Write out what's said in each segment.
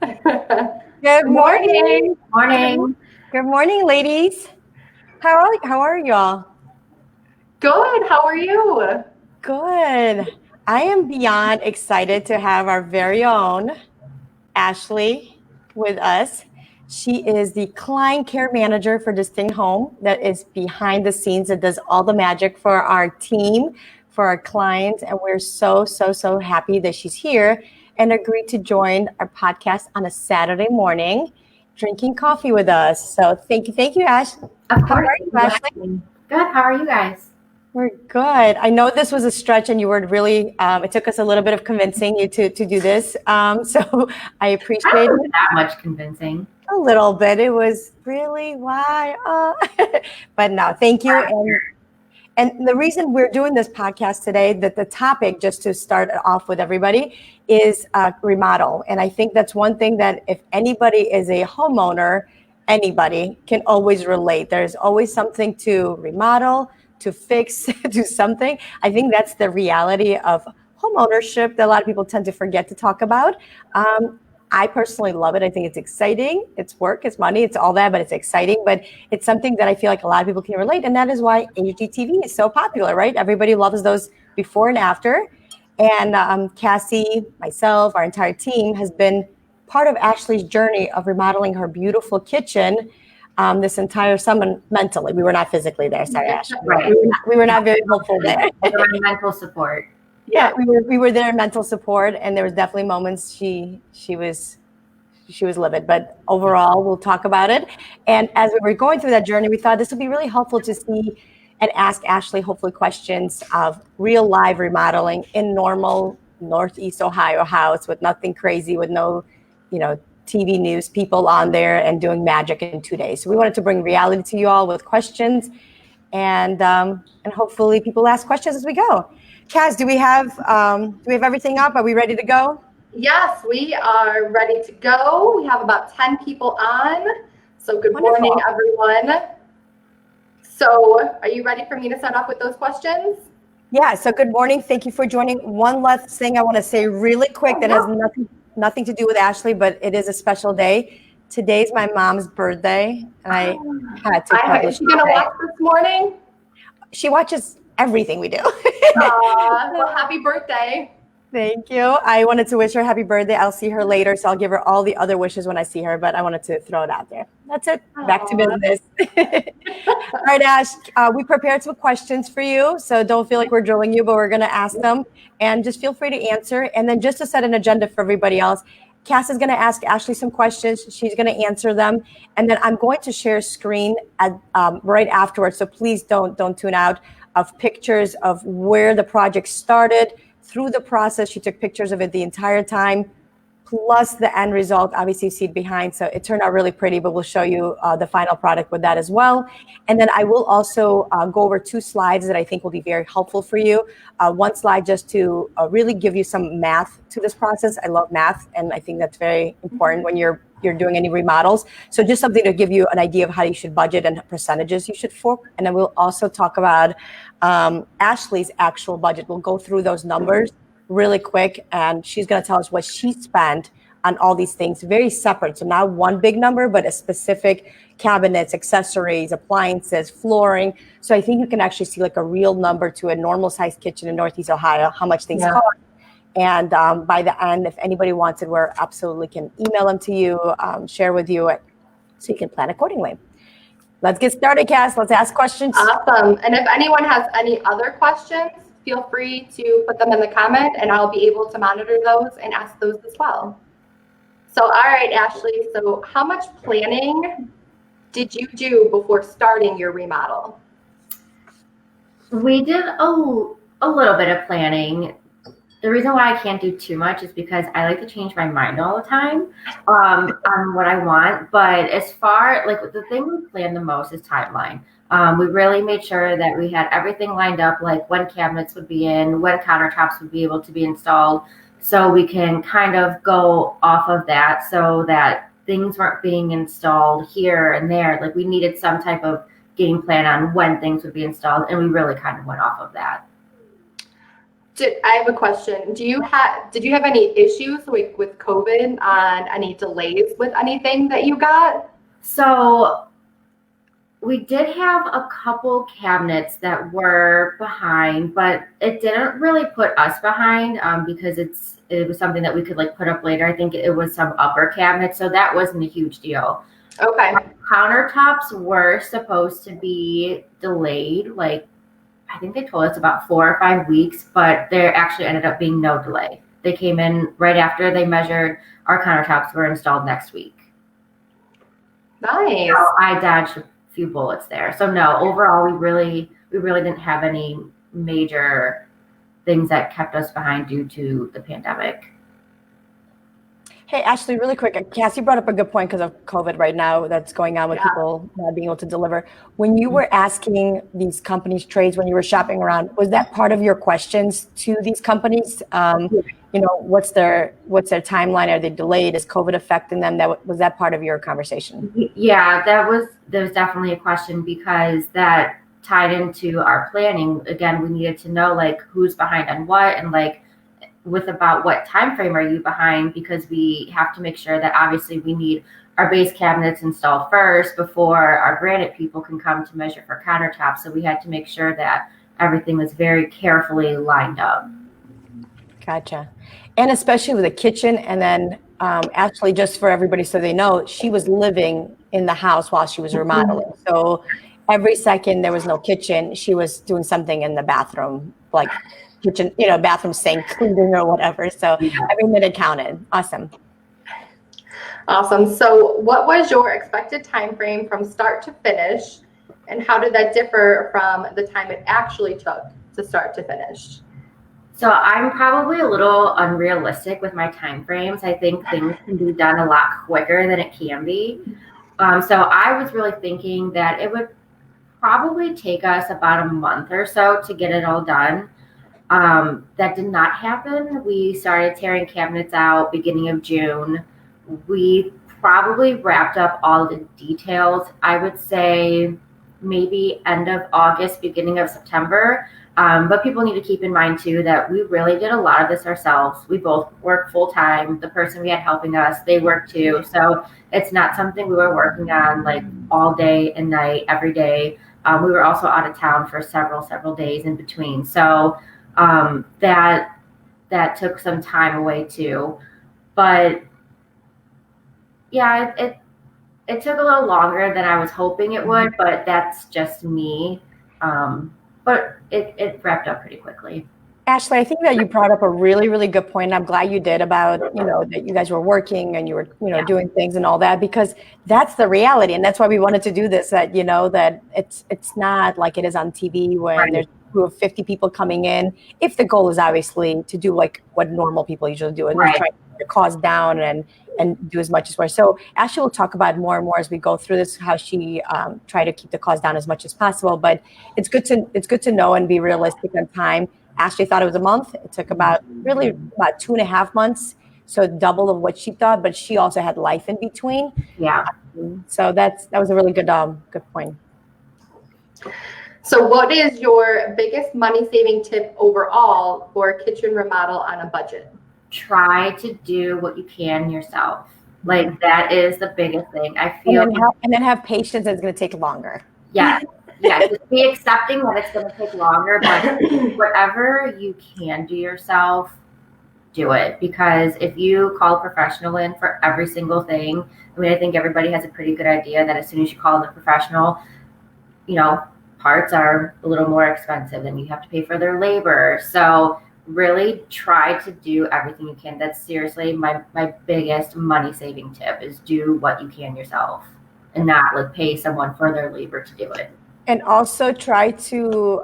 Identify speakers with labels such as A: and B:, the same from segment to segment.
A: Good morning.
B: Morning.
A: Good morning, ladies. How are y'all?
C: Good. How are you?
A: Good. I am beyond excited to have our very own Ashley with us. She is the client care manager for Distinct Home that is behind the scenes that does all the magic for our team, for our clients. And we're so happy that she's here and agreed to join our podcast on a Saturday morning, drinking coffee with us. So thank you, Ash.
B: Of
A: How
B: course.
A: are you, Ashley?
B: Good. How are you guys?
A: We're good. I know this was a stretch and you were really, it took us a little bit of convincing you to do this. So I appreciate
B: I
A: it.
B: wasn't that much convincing.
A: A little bit. It was really why, but no, thank you. And the reason we're doing this podcast today, that the topic, just to start off with everybody, is remodel. And I think that's one thing that if anybody is a homeowner, anybody can always relate. There's always something to remodel, to fix, do something. I think that's the reality of home ownership that a lot of people tend to forget to talk about. I personally love it. I think it's exciting. It's work, it's money, it's all that, but it's exciting. But it's something that I feel like a lot of people can relate. And that is why HGTV is so popular, right? Everybody loves those before and after. And Cassie, myself, our entire team has been part of Ashley's journey of remodeling her beautiful kitchen this entire summer mentally. We were not physically there. Sorry, Ashley.
B: Right.
A: We were not very helpful there.
B: Mental support.
A: Yeah, we were there in mental support, and there was definitely moments she was livid, but overall we'll talk about it. And as we were going through that journey, we thought this would be really helpful to see and ask Ashley hopefully questions of real live remodeling in normal Northeast Ohio house with nothing crazy, with no, TV news people on there and doing magic in 2 days. So we wanted to bring reality to you all with questions, and hopefully people ask questions as we go. Kaz, do we have everything up? Are we ready to go?
C: Yes, we are ready to go. We have about 10 people on. So good
A: Wonderful.
C: morning, everyone. So are you ready for me to start off with those questions?
A: Yeah, so good morning. Thank you for joining. One last thing I want to say really quick that has nothing to do with Ashley, but it is a special day. Today's my mom's birthday, and I had to publish.
C: Is she going to watch this morning?
A: She watches everything we do.
C: Well, happy birthday.
A: Thank you. I wanted to wish her happy birthday. I'll see her later, so I'll give her all the other wishes when I see her, but I wanted to throw it out there. That's it. Back to business. All right, Ash, we prepared some questions for you, so don't feel like we're drilling you, but we're going to ask them, and just feel free to answer. And then just to set an agenda for everybody else, Cass is going to ask Ashley some questions. She's going to answer them, and then I'm going to share a screen right afterwards, so please don't tune out, of pictures of where the project started, through the process. She took pictures of it the entire time, plus the end result. Obviously, you see it behind, so it turned out really pretty, but we'll show you the final product with that as well. And then I will also go over 2 slides that I think will be very helpful for you. One slide just to really give you some math to this process. I love math, and I think that's very important when you're doing any remodels. So just something to give you an idea of how you should budget and percentages you should for. And then we'll also talk about Ashley's actual budget. We'll go through those numbers really quick, and she's going to tell us what she spent on all these things, very separate. So not one big number, but a specific cabinets, accessories, appliances, flooring. So I think you can actually see like a real number to a normal sized kitchen in Northeast Ohio, how much things cost. And by the end, if anybody wants it, we absolutely can email them to you, share with you, so you can plan accordingly. Let's get started, Cass. Let's ask questions.
C: Awesome. And if anyone has any other questions, feel free to put them in the comment, and I'll be able to monitor those and ask those as well. So, all right, Ashley, so how much planning did you do before starting your remodel?
B: We did a little bit of planning. The reason why I can't do too much is because I like to change my mind all the time on what I want. But as far, like, the thing we plan the most is timeline. We really made sure that we had everything lined up, like when cabinets would be in, when countertops would be able to be installed, so we can kind of go off of that, so that things weren't being installed here and there. Like, we needed some type of game plan on when things would be installed, and we really kind of went off of that.
C: I have a question. Did you have any issues with COVID on any delays with anything that you got?
B: So we did have a couple cabinets that were behind, but it didn't really put us behind because it was something that we could like put up later. I think it was some upper cabinets, so that wasn't a huge deal.
C: Okay.
B: Countertops were supposed to be delayed, like I think they told us about 4 or 5 weeks, but there actually ended up being no delay. They came in right after they measured. Our countertops were installed next week.
C: Nice.
B: So I dodged a few bullets there. So no, overall, we really didn't have any major things that kept us behind due to the pandemic.
A: Hey, Ashley, really quick, Cassie brought up a good point because of COVID right now that's going on with people not being able to deliver. When you were asking these companies trades, when you were shopping around, was that part of your questions to these companies? What's their timeline? Are they delayed? Is COVID affecting them? Was that part of your conversation?
B: Yeah, there was definitely a question because that tied into our planning. Again, we needed to know like who's behind on what and like with about what time frame are you behind, because we have to make sure that obviously we need our base cabinets installed first before our granite people can come to measure for countertops. So we had to make sure that everything was very carefully lined up.
A: Gotcha. And especially with the kitchen, and then actually just for everybody so they know, she was living in the house while she was remodeling. So every second there was no kitchen, she was doing something in the bathroom, like kitchen, bathroom sink cleaning or whatever. So every minute counted. Awesome.
C: Awesome. So what was your expected time frame from start to finish, and how did that differ from the time it actually took to start to finish?
B: So I'm probably a little unrealistic with my time frames. I think things can be done a lot quicker than it can be. So I was really thinking that it would probably take us about a month or so to get it all done. That did not happen. We started tearing cabinets out beginning of June. We probably wrapped up all the details, I would say maybe end of August, beginning of September. But people need to keep in mind too that we really did a lot of this ourselves. We both work full time. The person we had helping us, they work too. So it's not something we were working on like all day and night, every day. We were also out of town for several days in between. So that took some time away too. But yeah, it took a little longer than I was hoping it would, but that's just me. But it wrapped up pretty quickly.
A: Ashley, I think that you brought up a really, really good point. I'm glad you did about, that you guys were working and you were, doing things and all that, because that's the reality. And that's why we wanted to do this, that, that it's not like it is on TV when there's a group of 50 people coming in. If the goal is obviously to do like what normal people usually do and just try to keep the cost down and do as much as possible. So Ashley will talk about more and more as we go through this, how she try to keep the cost down as much as possible. But it's good to know and be realistic on time. Ashley thought it was a month. It took about 2.5 months. So double of what she thought, but she also had life in between.
B: Yeah.
A: So that was a really good point.
C: So what is your biggest money saving tip overall for kitchen remodel on a budget?
B: Try to do what you can yourself. Like that is the biggest thing. I feel
A: and then have patience. It's going to take longer.
B: Yeah. Yeah, just be accepting that it's going to take longer, but whatever you can do yourself, do it. Because if you call a professional in for every single thing, I think everybody has a pretty good idea that as soon as you call in a professional, parts are a little more expensive and you have to pay for their labor. So really try to do everything you can. That's seriously my biggest money saving tip is do what you can yourself and not like pay someone for their labor to do it.
A: And also try to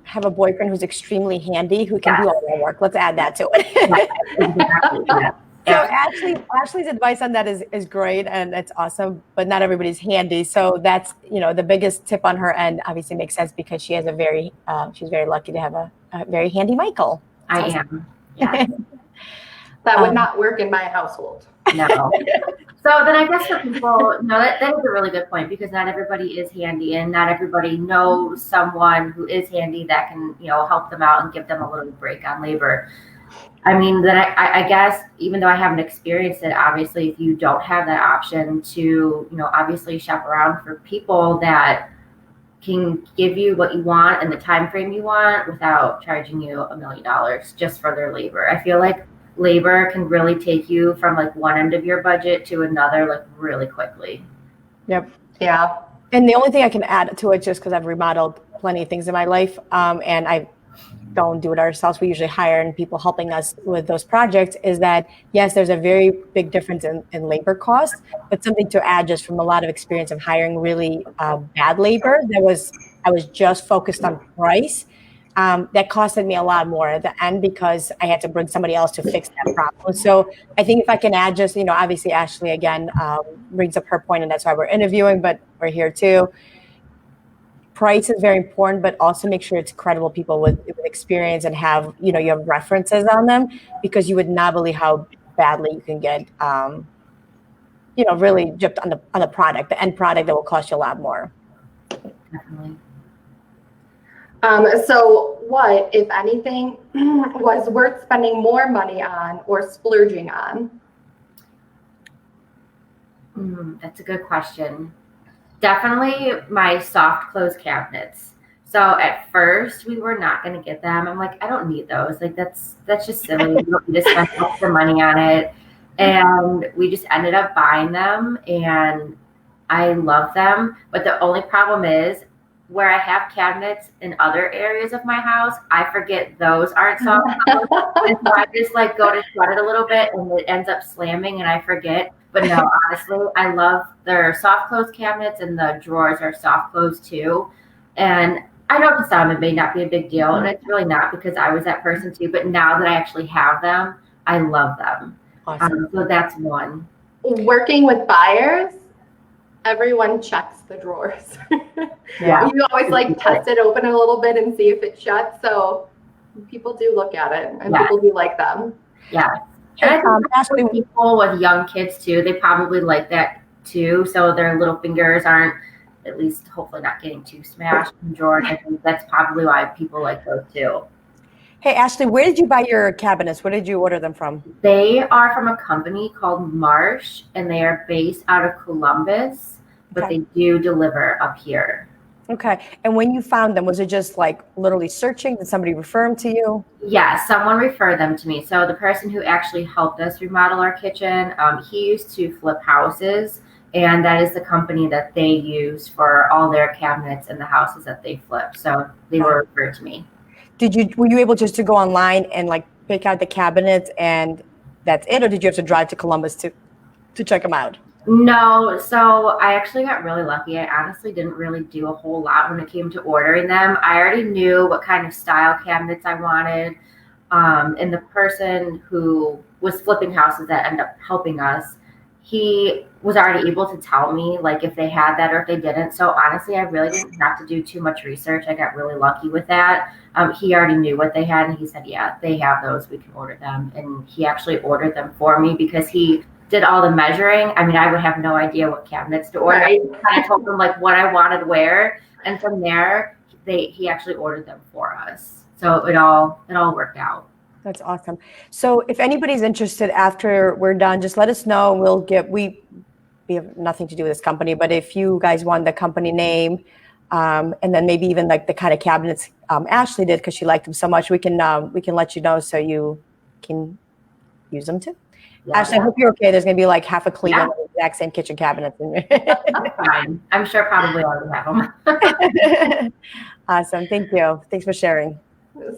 A: have a boyfriend who's extremely handy, who can do all the work. Let's add that to it. So Ashley's advice on that is great and it's awesome, but not everybody's handy. So that's, the biggest tip on her end obviously makes sense because she has she's very lucky to have a very handy Michael.
B: I am. Yeah.
C: That would not work in my household.
B: No. So then I guess for people, no, that is a really good point, because not everybody is handy, and not everybody knows someone who is handy that can, help them out and give them a little break on labor. I mean, then I guess, even though I haven't experienced it, obviously, if you don't have that option to, obviously shop around for people that can give you what you want and the time frame you want without charging you $1 million just for their labor. I feel like labor can really take you from like one end of your budget to another, like really quickly.
A: Yep.
C: Yeah.
A: And the only thing I can add to it, just because I've remodeled plenty of things in my life, and I don't do it ourselves, we usually hire and people helping us with those projects, is that yes, there's a very big difference in labor cost, but something to add just from a lot of experience of hiring really bad labor I was just focused on price. That costed me a lot more at the end because I had to bring somebody else to fix that problem. So I think if I can add just, obviously Ashley again brings up her point, and that's why we're interviewing, but we're here too. Price is very important, but also make sure it's credible people with experience and have, you have references on them, because you would not believe how badly you can get, really gypped on the product, the end product that will cost you a lot more.
B: Definitely.
C: So what, if anything, was worth spending more money on or splurging on?
B: That's a good question. Definitely my soft close cabinets. So at first we were not going to get them. I'm like, I don't need those. Like that's just silly. We don't need to spend extra money on it. And we just ended up buying them, and I love them. But the only problem is, where I have cabinets in other areas of my house, I forget those aren't soft close. And so I just like go to shut it a little bit and it ends up slamming and I forget. But no, honestly, I love their soft close cabinets, and the drawers are soft close too. And I know to some it may not be a big deal, and it's really not, because I was that person too. But now that I actually have them, I love them.
A: Awesome.
B: So that's one.
C: Working with buyers, everyone checks the drawers.
B: Yeah.
C: You always like test it, open it a little bit and see if it shuts. So people do look at it, and people do like them.
B: Yeah. And I think Ashley, people with young kids too, they probably like that too. So their little fingers aren't, at least hopefully, not getting too smashed in drawers. I think that's probably why people like those too.
A: Hey, Ashley, where did you buy your cabinets? Where did you order them from?
B: They are from a company called Marsh, and they are based out of Columbus, but they do deliver up here.
A: Okay. And when you found them, was it just like literally searching? Did somebody refer them to you?
B: Yeah, someone referred them to me. So the person who actually helped us remodel our kitchen, he used to flip houses, and that is the company that they use for all their cabinets in the houses that they flip. So they were referred to me.
A: Were you able just to go online and like pick out the cabinets and that's it, or did you have to drive to Columbus to check them out?
B: No, so I actually got really lucky. I honestly didn't really do a whole lot when it came to ordering them. I already knew what kind of style cabinets I wanted. And the person who was flipping houses that ended up helping us, he was already able to tell me like if they had that or if they didn't. So honestly, I really didn't have to do too much research. I got really lucky with that. He already knew what they had, and he said, yeah, they have those. We can order them. And he actually ordered them for me because he did all the measuring. I mean, I would have no idea what cabinets to order.
C: Right.
B: I kind of told him like what I wanted where, and from there, he actually ordered them for us. So it all worked out.
A: That's awesome. So if anybody's interested after we're done, just let us know. We have nothing to do with this company, but if you guys want the company name, and then maybe even like the kind of cabinets Ashley did because she liked them so much, we can let you know so you can use them too. Yeah. Ashley, I hope you're okay. There's going to be like half a Cleveland with the exact same kitchen cabinets in there.
B: That's fine. I'm sure probably already have them.
A: Awesome. Thank you. Thanks for sharing.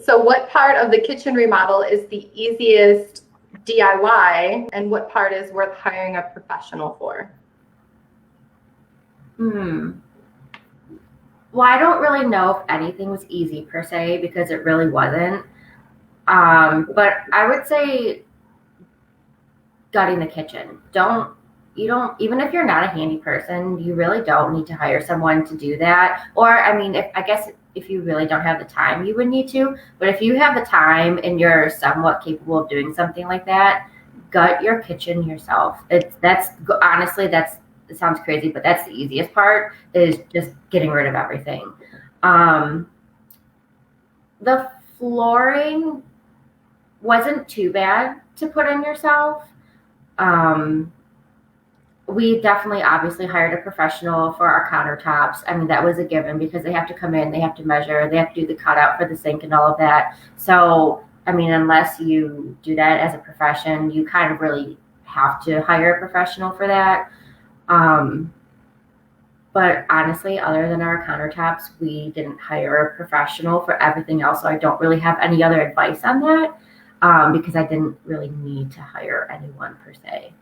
C: So what part of the kitchen remodel is the easiest DIY, and what part is worth hiring a professional for?
B: Well, I don't really know if anything was easy per se, because it really wasn't. But I would say gutting the kitchen. Even if you're not a handy person, you really don't need to hire someone to do that. Or, I mean, if you really don't have the time, you would need to. But if you have the time and you're somewhat capable of doing something like that, gut your kitchen yourself. Honestly, it sounds crazy, but that's the easiest part, is just getting rid of everything. The flooring wasn't too bad to put in yourself. We definitely obviously hired a professional for our countertops. I mean, that was a given because they have to come in, they have to measure, they have to do the cutout for the sink and all of that. So, I mean, unless you do that as a profession, you kind of really have to hire a professional for that. But honestly, other than our countertops, we didn't hire a professional for everything else. So I don't really have any other advice on that because I didn't really need to hire anyone per se.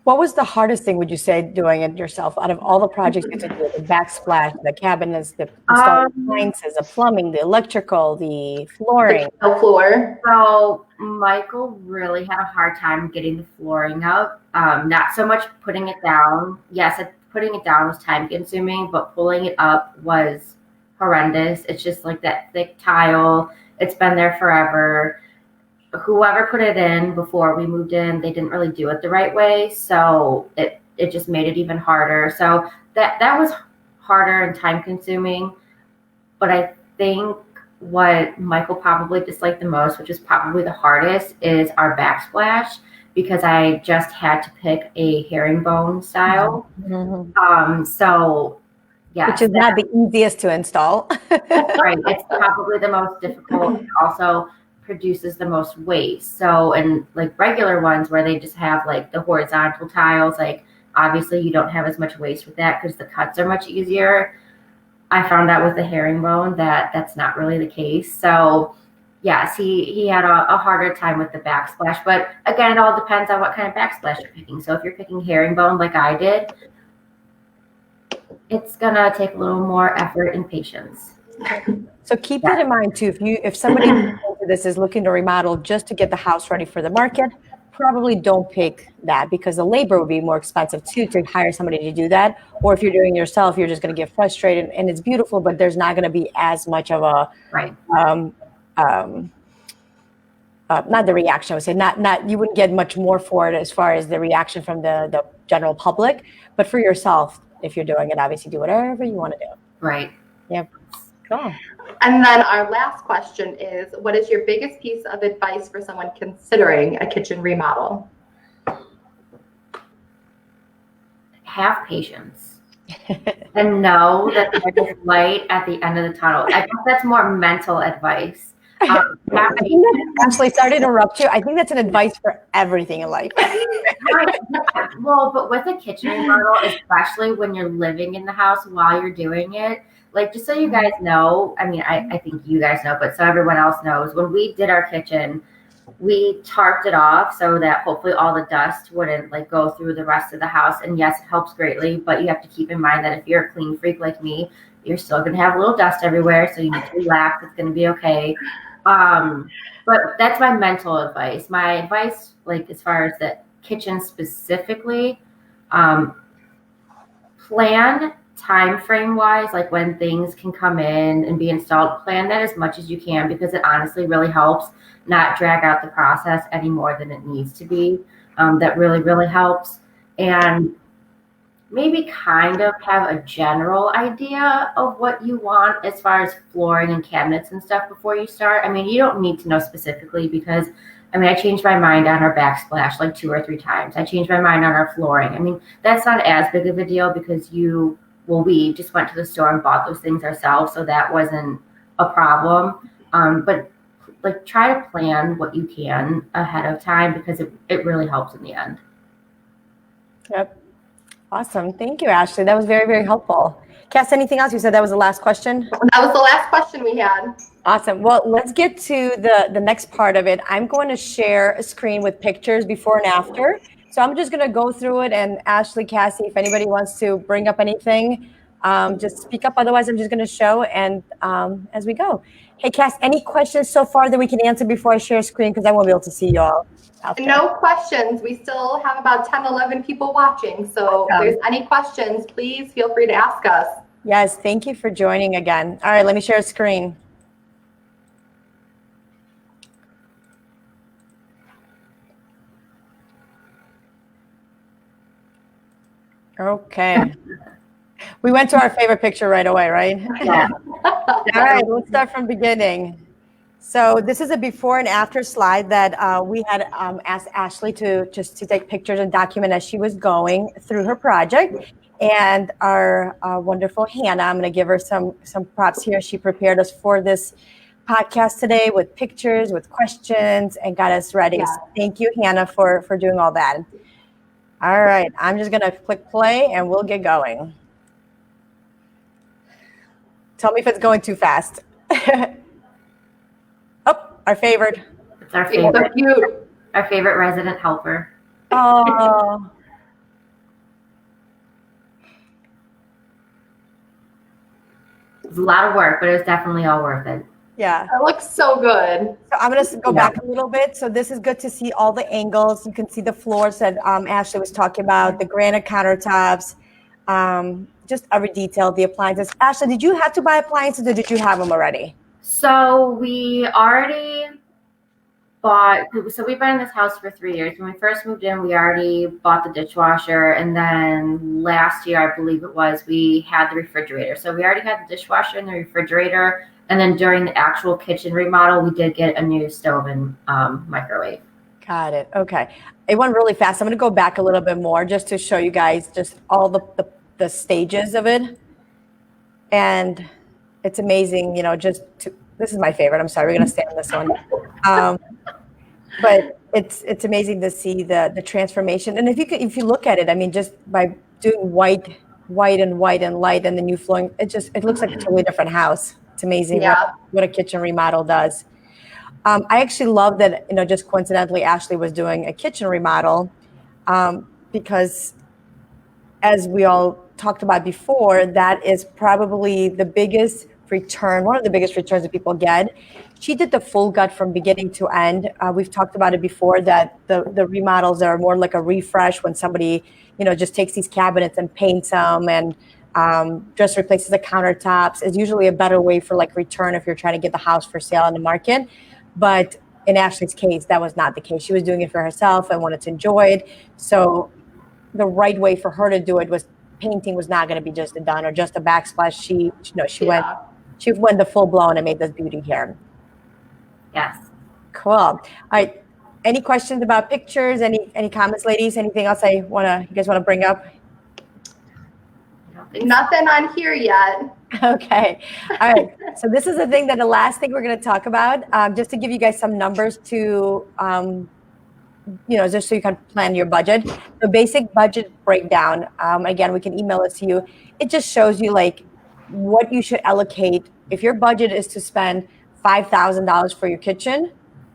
A: What was the hardest thing, would you say, doing it yourself out of all the projects you had to do? The backsplash, the cabinets, the installing appliances, the plumbing, the electrical, the flooring.
C: The floor.
B: So Michael really had a hard time getting the flooring up. Not so much putting it down. Yes, putting it down was time consuming, but pulling it up was horrendous. It's just like that thick tile. It's been there forever. Whoever put it in before we moved in, they didn't really do it the right way. So it just made it even harder. So that was harder and time consuming. But I think what Michael probably disliked the most, which is probably the hardest, is our backsplash, because I just had to pick a herringbone style.
A: Mm-hmm.
B: So yeah,
A: which is not the easiest to install.
B: Right. It's probably the most difficult. Also produces the most waste. So, and like regular ones where they just have like the horizontal tiles, like obviously you don't have as much waste with that because the cuts are much easier. I found out with the herringbone that that's not really the case. So yes, he had a harder time with the backsplash, but again, it all depends on what kind of backsplash you're picking. So if you're picking herringbone like I did, it's gonna take a little more effort and patience.
A: So keep that in mind too. If somebody into this is looking to remodel just to get the house ready for the market, probably don't pick that because the labor would be more expensive too to hire somebody to do that. Or if you're doing it yourself, you're just going to get frustrated, and it's beautiful, but there's not going to be as much of a not the reaction. I would say not you wouldn't get much more for it as far as the reaction from the general public. But for yourself, if you're doing it, obviously do whatever you want to do.
B: Right.
A: Yep. Cool.
C: And then our last question is, what is your biggest piece of advice for someone considering a kitchen remodel?
B: Have patience and know that there's light at the end of the tunnel. I think that's more mental advice.
A: Ashley, sorry to interrupt you. I think that's an advice for everything in life.
B: Right. Well, but with a kitchen remodel, especially when you're living in the house while you're doing it, like, just so you guys know, I mean, I think you guys know, but so everyone else knows, when we did our kitchen, we tarped it off so that hopefully all the dust wouldn't like go through the rest of the house. And yes, it helps greatly, but you have to keep in mind that if you're a clean freak like me, you're still going to have a little dust everywhere. So you need to relax. It's going to be okay. But that's my mental advice. My advice, like as far as the kitchen specifically, plan time frame wise, like when things can come in and be installed, plan that as much as you can, because it honestly really helps not drag out the process any more than it needs to be. That really, really helps. And maybe kind of have a general idea of what you want as far as flooring and cabinets and stuff before you start. I mean, you don't need to know specifically because, I mean, I changed my mind on our backsplash like 2 or 3 times. I changed my mind on our flooring. I mean, that's not as big of a deal because we just went to the store and bought those things ourselves, so that wasn't a problem. But like try to plan what you can ahead of time because it really helps in the end.
A: Yep. Awesome. Thank you, Ashley. That was very, very helpful. Cass, anything else? You said that was the last question?
C: That was the last question we had.
A: Awesome. Well, let's get to the next part of it. I'm going to share a screen with pictures before and after. So I'm just going to go through it, and Ashley, Cassie, if anybody wants to bring up anything, just speak up. Otherwise, I'm just going to show and as we go. Hey, Cass, any questions so far that we can answer before I share a screen? Because I won't be able to see you all.
C: No questions. We still have about 10, 11 people watching. So if there's any questions, please feel free to ask us.
A: Yes, thank you for joining again. All right, let me share a screen. Okay. We went to our favorite picture right away, right?
B: Yeah.
A: All right, let's start from beginning. So this is a before and after slide that we had asked Ashley to take pictures and document as she was going through her project. And our wonderful Hannah, I'm going to give her some props here. She prepared us for this podcast today with pictures, with questions, and got us ready.
C: Yeah.
A: So thank you, Hannah, for doing all that. All right, I'm just going to click play and we'll get going. Tell me if it's going too fast. Oh, our favorite.
B: It's our
C: So
B: favorite.
C: cute.
B: Our favorite resident helper.
A: Oh.
B: It's a lot of work, but it was definitely all worth it.
A: Yeah.
C: That looks so good.
A: So I'm going to go back a little bit. So this is good to see all the angles. You can see the floors that Ashley was talking about, the granite countertops, just every detail, the appliances. Ashley, did you have to buy appliances or did you have them already?
B: So we already bought, so we've been in this house for 3 years. When we first moved in, we already bought the dishwasher. And then last year, I believe it was, we had the refrigerator. So we already had the dishwasher and the refrigerator. And then during the actual kitchen remodel, we did get a new stove and microwave.
A: Got it. Okay. It went really fast. I'm going to go back a little bit more just to show you guys just all the stages of it. And it's amazing, you know, this is my favorite. I'm sorry, we're going to stay on this one. But it's amazing to see the transformation. And if you look at it, I mean, just by doing white and light and then you flowing, it looks like a totally different house. It's amazing what a kitchen remodel does. I actually love that, you know, just coincidentally, Ashley was doing a kitchen remodel because as we all talked about before, that is probably the biggest return, one of the biggest returns that people get. She did the full gut from beginning to end. We've talked about it before that the remodels are more like a refresh when somebody, you know, just takes these cabinets and paints them and just replaces the countertops. Is usually a better way for like return if you're trying to get the house for sale in the market. But in Ashley's case, that was not the case. She was doing it for herself and wanted to enjoy it. So the right way for her to do it was painting was not going to be just a done or just a backsplash. She went the full blown and made this beauty here.
B: Yes.
A: Cool. All right. Any questions about pictures? Any comments, ladies? Anything else you guys want to bring up?
C: Nothing on here yet.
A: Okay. All right. So this is the last thing we're going to talk about, just to give you guys some numbers to, you know, just so you can plan your budget. The basic budget breakdown, again, we can email it to you. It just shows you like what you should allocate. If your budget is to spend $5,000 for your kitchen,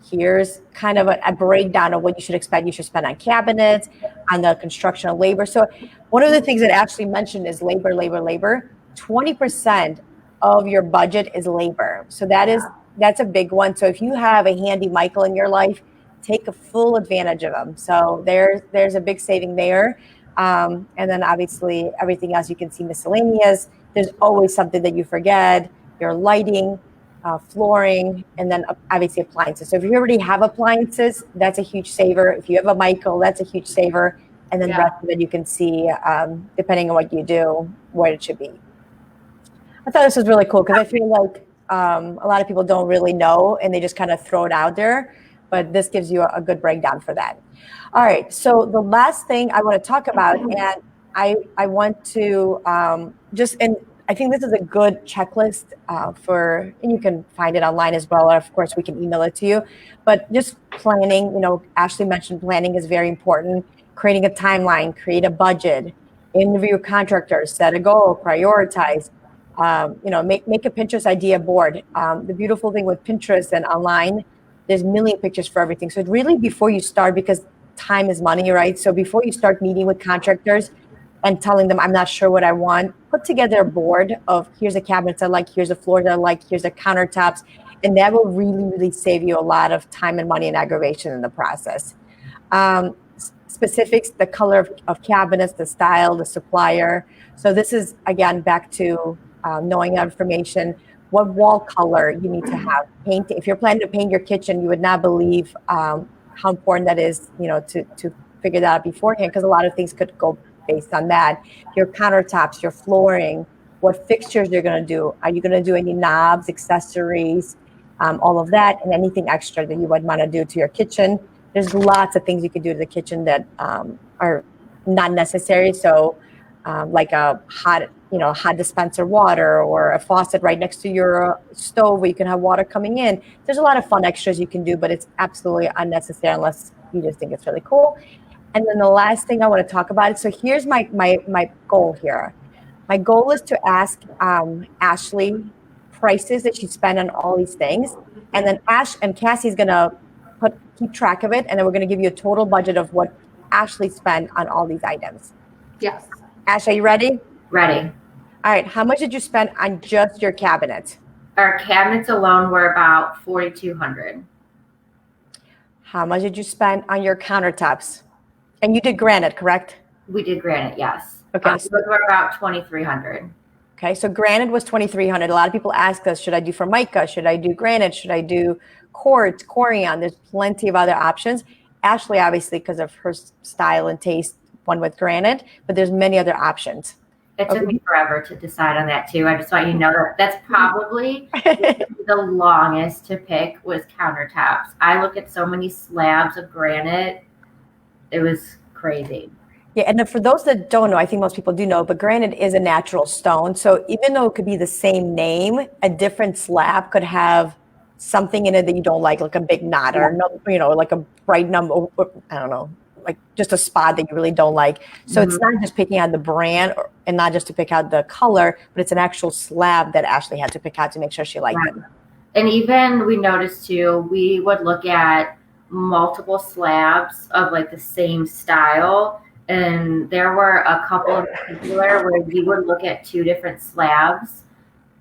A: here's kind of a breakdown of what you should expect you should spend on cabinets, on the construction of labor. So one of the things that Ashley mentioned is labor. 20% of your budget is labor. So that's a big one. So if you have a handy Michael in your life, take a full advantage of them. So there's a big saving there. And then obviously everything else you can see miscellaneous. There's always something that you forget, your lighting, flooring, and then obviously appliances. So if you already have appliances, that's a huge saver. If you have a Michael, that's a huge saver. And then the rest of it you can see, depending on what you do, what it should be. I thought this was really cool because I feel like a lot of people don't really know and they just kind of throw it out there. But this gives you a good breakdown for that. All right. So the last thing I want to talk about, and I want to and I think this is a good checklist and you can find it online as well. Or of course, we can email it to you. But just planning, you know, Ashley mentioned planning is very important. Creating a timeline, create a budget, interview contractors, set a goal, prioritize. You know, make a Pinterest idea board. The beautiful thing with Pinterest and online, there's a million pictures for everything. So really before you start, because time is money, right? So before you start meeting with contractors and telling them, I'm not sure what I want, put together a board of here's the cabinets I like, here's the floors I like, here's the countertops. And that will really, really save you a lot of time and money and aggravation in the process. Specifics, the color of cabinets, the style, the supplier. So this is, again, back to knowing that information. What wall color you need to have. Painting. If you're planning to paint your kitchen, you would not believe how important that is, you know, to figure that out beforehand, because a lot of things could go based on that. Your countertops, your flooring, what fixtures you're going to do. Are you going to do any knobs, accessories, all of that, and anything extra that you would want to do to your kitchen? There's lots of things you can do to the kitchen that are not necessary. So like a hot dispenser water, or a faucet right next to your stove where you can have water coming in. There's a lot of fun extras you can do, but it's absolutely unnecessary unless you just think it's really cool. And then the last thing I want to talk about is, so here's my goal here. My goal is to ask Ashley prices that she spent on all these things. And then Ash and Cassie's going to keep track of it. And then we're going to give you a total budget of what Ashley spent on all these items.
C: Yes.
A: Ash, are you ready?
B: Ready.
A: All right. How much did you spend on just your cabinet?
B: Our cabinets alone were about $4,200.
A: How much did you spend on your countertops? And you did granite, correct?
B: We did granite, yes.
A: Okay.
B: So those were about $2,300.
A: Okay, so granite was $2,300. A lot of people ask us, should I do Formica? Should I do granite? Should I do quartz, corian? There's plenty of other options. Ashley, obviously, because of her style and taste, won with granite, but there's many other options.
B: It took me forever to decide on that too. I just want you to know that that's probably the longest to pick was countertops. I look at so many slabs of granite. It was crazy.
A: Yeah, and for those that don't know, I think most people do know, but granite is a natural stone. So even though it could be the same name, a different slab could have something in it that you don't like a big knot, or like a bright number, I don't know, like just a spot that you really don't like. So it's not just picking out the brand and not just to pick out the color, but it's an actual slab that Ashley had to pick out to make sure she liked it.
B: And even we noticed too, we would look at multiple slabs of like the same style. And there were a couple in particular where you would look at two different slabs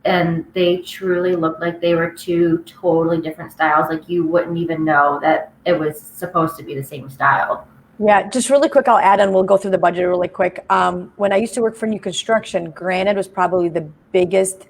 B: and they truly looked like they were two totally different styles. Like you wouldn't even know that it was supposed to be the same style.
A: Yeah, just really quick, I'll add on, we'll go through the budget really quick. When I used to work for new construction, granite was probably the biggest,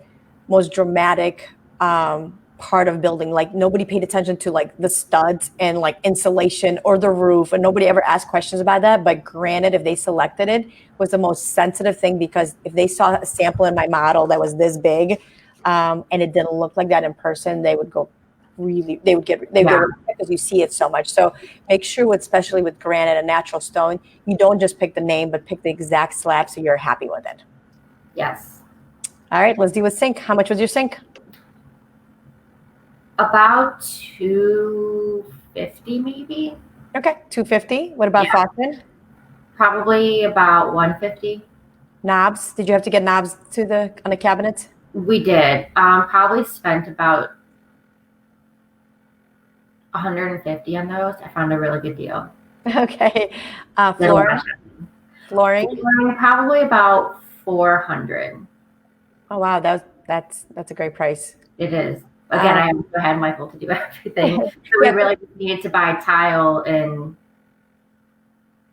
A: most dramatic part of building. Like nobody paid attention to like the studs and like insulation or the roof, and nobody ever asked questions about that. But granite, if they selected it, was the most sensitive thing, because if they saw a sample in my model that was this big and it didn't look like that in person, they would go get because you see it so much. So make sure, especially with granite, a natural stone, you don't just pick the name, but pick the exact slab so you're happy with it.
B: Yes.
A: All right, let's do a sink. How much was your sink?
B: About $250 maybe.
A: Okay, $250. What about faucet?
B: Probably about $150.
A: Knobs? Did you have to get knobs on the cabinet?
B: We did. Probably spent about $150 on those. I found a really good deal.
A: Okay. Flooring?
B: Probably about $400.
A: Oh wow, that's a great price.
B: It is. Again, I also had Michael to do everything. So we really just needed to buy tile and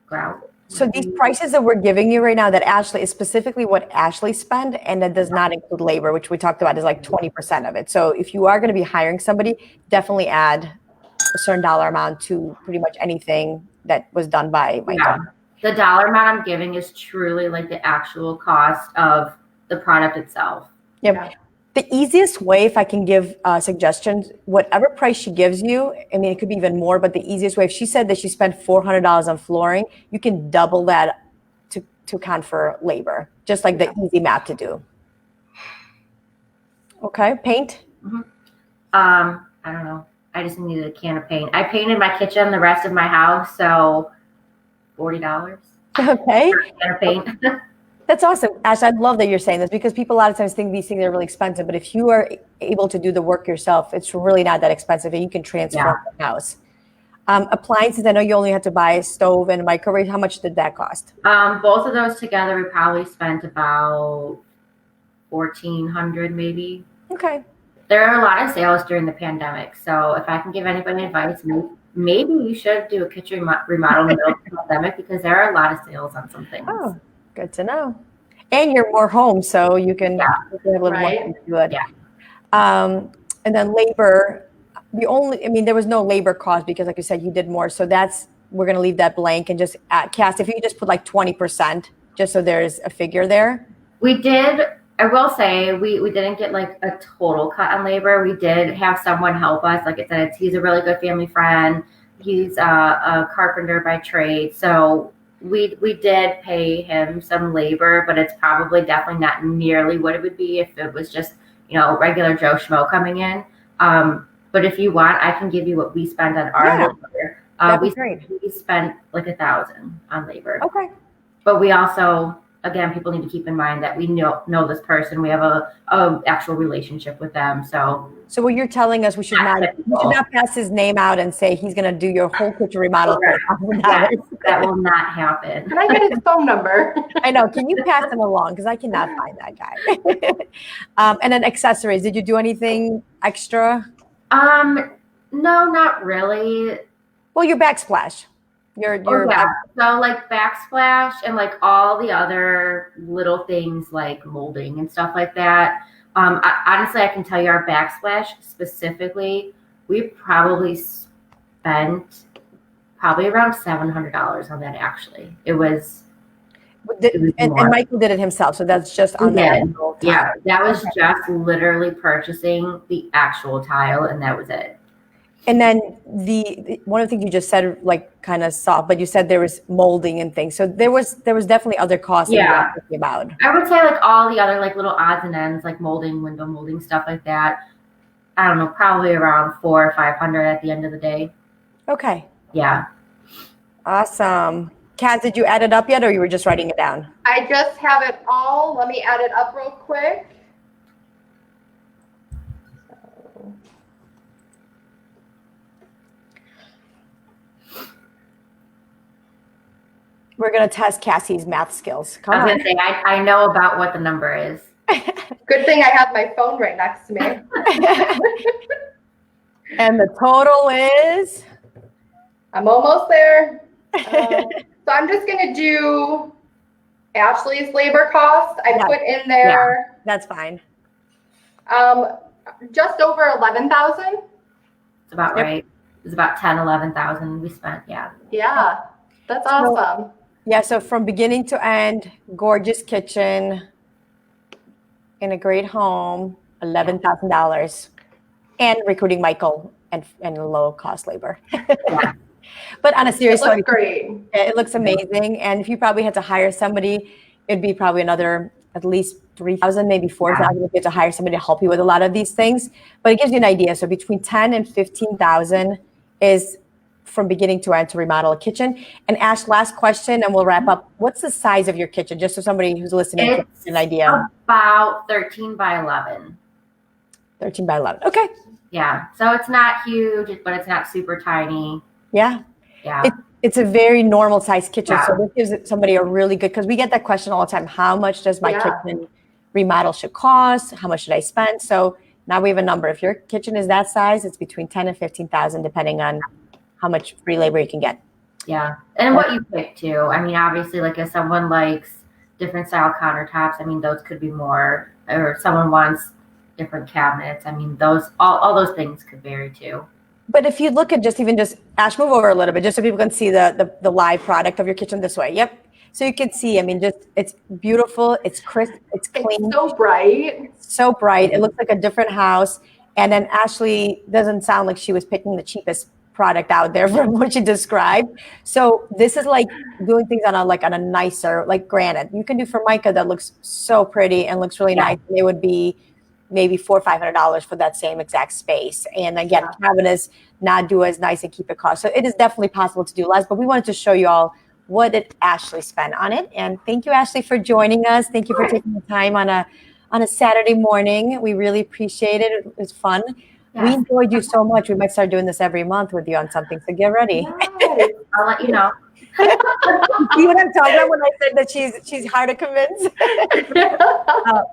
B: grout.
A: So these prices that we're giving you right now, that Ashley is specifically what Ashley spent, and that does not include labor, which we talked about is like 20% of it. So if you are going to be hiring somebody, definitely add a certain dollar amount to pretty much anything that was done by Michael.
B: Yeah. The dollar amount I'm giving is truly like the actual cost of the product itself.
A: Yep. Yeah. The easiest way, if I can give suggestions, whatever price she gives you, I mean, it could be even more, but the easiest way, if she said that she spent $400 on flooring, you can double that to account for labor, just like the easy math to do. Okay, paint?
B: I don't know. I just needed a can of paint. I painted my kitchen, the rest of my house, so $40.
A: Okay.
B: For a can of paint.
A: That's awesome. Ash, I love that you're saying this, because people a lot of times think these things are really expensive, but if you are able to do the work yourself, it's really not that expensive, and you can transform the house. Appliances, I know you only had to buy a stove and a microwave. How much did that cost?
B: Both of those together, we probably spent about $1,400 maybe.
A: Okay.
B: There are a lot of sales during the pandemic, so if I can give anybody advice, maybe you should do a kitchen remodel in the middle of the pandemic, because there are a lot of sales on some things.
A: Oh. Good to know. And you're more home, so you can have a little more good.
B: Yeah.
A: And then labor, there was no labor cost, because like you said, you did more. So we're going to leave that blank and just Cass, if you just put like 20% just so there's a figure there?
B: We did. I will say we didn't get like a total cut on labor. We did have someone help us. Like I said, he's a really good family friend. He's a carpenter by trade, so we did pay him some labor, but it's probably definitely not nearly what it would be if it was just regular Joe Schmo coming in. But if you want, I can give you what we spent on our labor.
A: That'd be great.
B: We spent like $1,000 on labor.
A: Okay.
B: But we also, again, people need to keep in mind that we know this person. We have a actual relationship with them. So
A: what you're telling us, we should not pass his name out and say he's going to do your whole kitchen remodel.
B: That will not happen.
C: Can I get his phone number?
A: I know. Can you pass him along? Because I cannot find that guy. And then accessories. Did you do anything extra?
B: No, not really.
A: Well, your backsplash.
B: So like backsplash and like all the other little things like molding and stuff like that. Honestly, I can tell you our backsplash specifically, we probably spent around $700 on that. Actually, it was
A: and Michael did it himself, so that's just on that.
B: Yeah, that was just literally purchasing the actual tile, and that was it.
A: And then the one of the things you just said, like kind of soft, but you said there was molding and things. So there was definitely other costs that you were thinking about.
B: I would say like all the other like little odds and ends, like molding, window molding, stuff like that. I don't know, probably around $400 or $500 at the end of the day.
A: Okay.
B: Yeah.
A: Awesome. Kat, did you add it up yet, or you were just writing it down?
C: I just have it all. Let me add it up real quick.
A: We're going to test Cassie's math skills.
B: I was going to say, I know about what the number is.
C: Good thing I have my phone right next to me.
A: And the total is?
C: I'm almost there. So I'm just going to do Ashley's labor cost. I put in there.
A: Yeah, that's fine.
C: Just over 11,000.
B: It's about right. It was about 11,000 we spent. Yeah.
C: Yeah. That's awesome.
A: So from beginning to end, gorgeous kitchen in a great home, $11,000, and recruiting Michael and low cost labor. But on a serious note,
C: great.
A: It looks amazing. And if you probably had to hire somebody, it'd be probably another at least 3,000, maybe 4,000 if you had to hire somebody to help you with a lot of these things. But it gives you an idea. So between 10 and 15,000 is from beginning to end to remodel a kitchen. And Ash, last question, and we'll wrap up. What's the size of your kitchen, just so somebody who's listening gets an idea?
B: About 13 by 11.
A: 13 by 11. Okay.
B: Yeah. So it's not huge, but it's not super tiny.
A: Yeah.
B: Yeah.
A: It's a very normal size kitchen. So this gives somebody a really good, because we get that question all the time. How much does my kitchen remodel should cost? How much should I spend? So now we have a number. If your kitchen is that size, it's between 10 and 15,000, depending on how much free labor you can get.
B: Yeah. And what you pick too. I mean, obviously, like if someone likes different style countertops, I mean, those could be more, or someone wants different cabinets. I mean, those, all those things could vary too.
A: But if you look at just Ash, move over a little bit, just so people can see the live product of your kitchen this way. Yep. So you can see, I mean, just, it's beautiful. It's crisp. It's clean.
C: It's so bright.
A: So bright. It looks like a different house. And then Ashley doesn't sound like she was picking the cheapest product out there from what you described. So this is like doing things on a nicer, like granite. You can do Formica that looks so pretty and looks really nice. And it would be maybe $400 or $500 for that same exact space. And again, cabinets not do as nice and keep it cost. So it is definitely possible to do less, but we wanted to show you all what did Ashley spend on it. And thank you, Ashley, for joining us. Thank you for taking the time on a Saturday morning. We really appreciate it. It was fun. Yes. We enjoyed you so much. We might start doing this every month with you on something. So get ready.
B: Yes. I'll let you know.
A: See what I'm talking about when I said that she's hard to convince?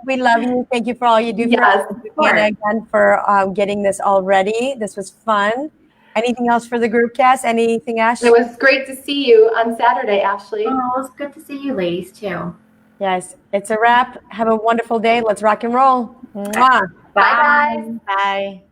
A: We love you. Thank you for all you do for us. Hannah, again, for getting this all ready. This was fun. Anything else for the group, Cass? Anything, Ashley?
C: It was great to see you on Saturday, Ashley.
B: Oh, it was good to see you ladies, too.
A: Yes, it's a wrap. Have a wonderful day. Let's rock and roll. Mwah.
C: Bye.
A: Bye.